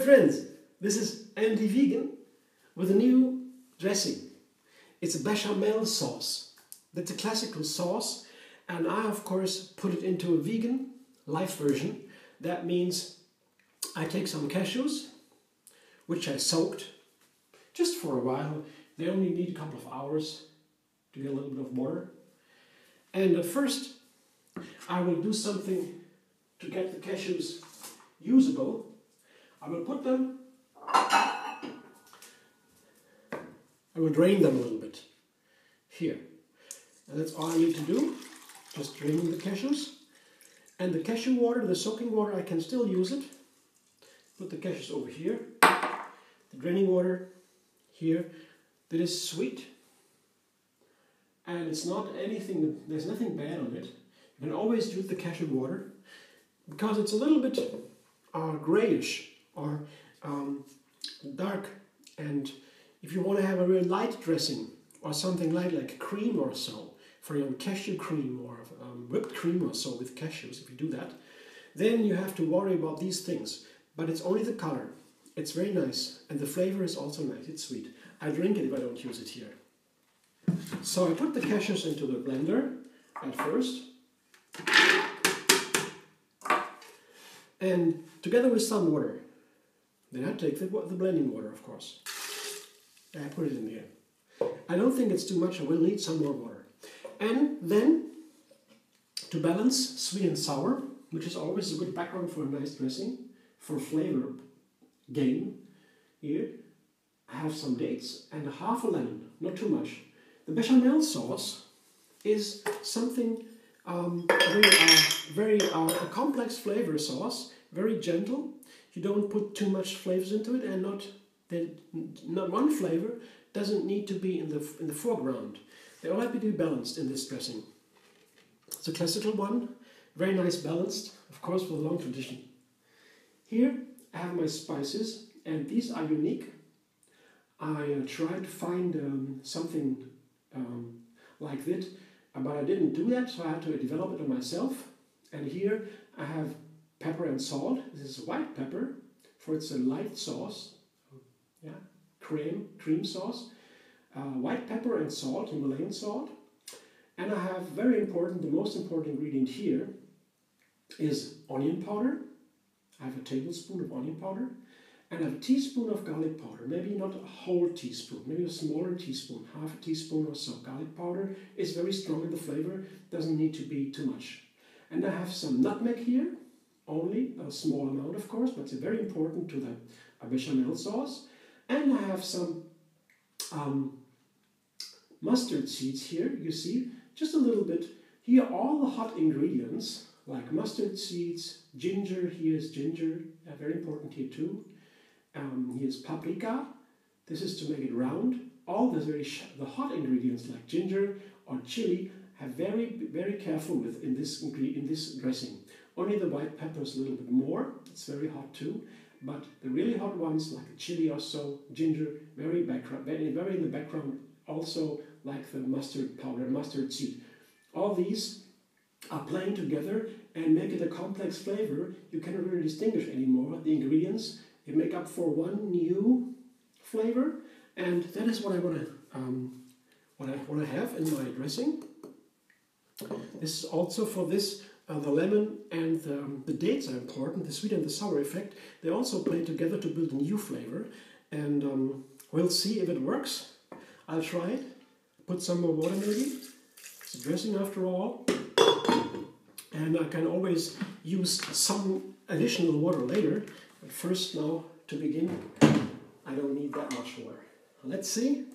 friends, this is Andy Vegan with a new dressing. It's a bechamel sauce. That's a classical sauce, and I of course put it into a vegan light version. That means I take some cashews, which I soaked just for a while. They only need a couple of hours to get a little bit of water. And at first I will do something to get the cashews usable. I will put them, I will drain them a little bit here. And that's all I need to do, just draining the cashews. And the cashew water, the soaking water, I can still use it. Put the cashews over here. The draining water here. That is sweet. And it's not anything, there's nothing bad on it. You can always use the cashew water because it's a little bit grayish or dark, and if you want to have a real light dressing or something light like cream or so, for your cashew cream or whipped cream or so with cashews, if you do that, then you have to worry about these things. But it's only the color. It's very nice, and the flavor is also nice. It's sweet. I drink it if I don't use it here. So I put the cashews into the blender at first, and together with some water. Then I take the blending water, of course. I put it in here. I don't think it's too much. I will need some more water. And then, to balance sweet and sour, which is always a good background for a nice dressing, for flavor gain, here I have some dates and half a lemon, not too much. The bechamel sauce is something very a complex flavor sauce, very gentle. You don't put too much flavors into it, and not one flavor doesn't need to be in the foreground. They all have to be balanced in this dressing. It's a classical one, very nice balanced, of course, with a long tradition. Here I have my spices, and these are unique. I tried to find something like that, but I didn't do that, so I had to develop it on myself. And here I have pepper and salt. This is white pepper, for it's a light sauce, yeah, cream sauce. White pepper and salt, Himalayan salt. And I have very important, the most important ingredient here is onion powder. I have a tablespoon of onion powder, and a teaspoon of garlic powder. Maybe not a whole teaspoon, maybe a smaller teaspoon, half a teaspoon or so. Garlic powder is very strong in the flavor, doesn't need to be too much. And I have some nutmeg here, only a small amount of course, but it's very important to the bechamel sauce. And I have some mustard seeds here, you see, just a little bit. Here all the hot ingredients, like mustard seeds, ginger, here's ginger, very important here too. Here's paprika, this is to make it round. All the hot ingredients like ginger or chili have very careful with in this dressing. Only the white pepper is a little bit more, it's very hot too, but the really hot ones like chili or so, ginger, very in the background, also like the mustard powder, mustard seed. All these are playing together and make it a complex flavor. You cannot really distinguish anymore the ingredients. They make up for one new flavor, and that is what I want to have in my dressing. This is also for this the lemon and the dates are important. The sweet and the sour effect, they also play together to build a new flavor, and we'll see if it works. I'll try it. Put some more water maybe. It's a dressing after all. And I can always use some additional water later. But first now, to begin, I don't need that much water. Let's see.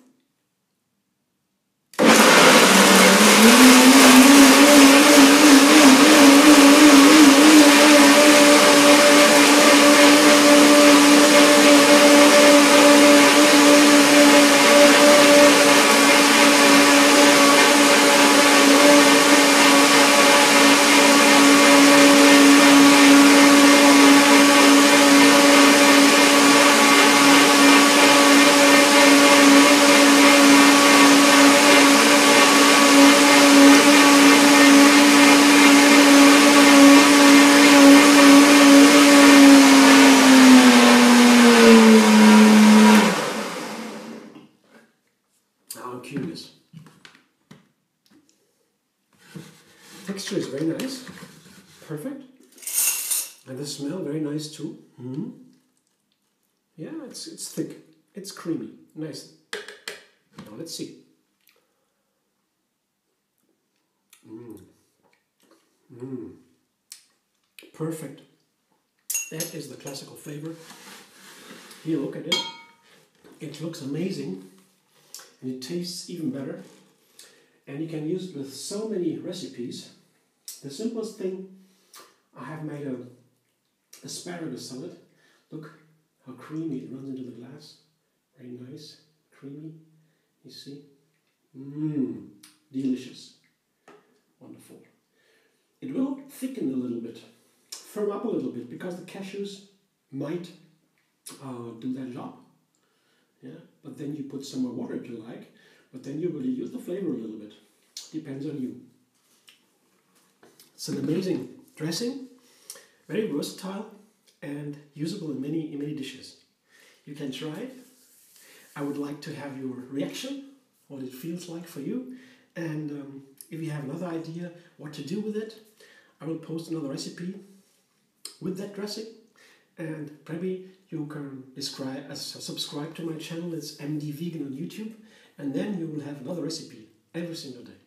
nice. Perfect. And the smell, very nice too. Mm. Yeah, it's thick. It's creamy. Nice. Now let's see. Perfect. That is the classical flavor. Here, look at it. It looks amazing. And it tastes even better. And you can use it with so many recipes. The simplest thing, I have made a asparagus salad. Look how creamy it runs into the glass. Very nice, creamy. You see? Delicious. Wonderful. It will thicken a little bit, firm up a little bit, because the cashews might do that job. Yeah, but then you put some more water if you like, but then you really use the flavor a little bit. Depends on you. It's an amazing dressing, very versatile and usable in many dishes. You can try it. I would like to have your reaction, what it feels like for you, and if you have another idea what to do with it, I will post another recipe with that dressing, and maybe you can subscribe to my channel. It's MD Vegan on YouTube, and then you will have another recipe every single day.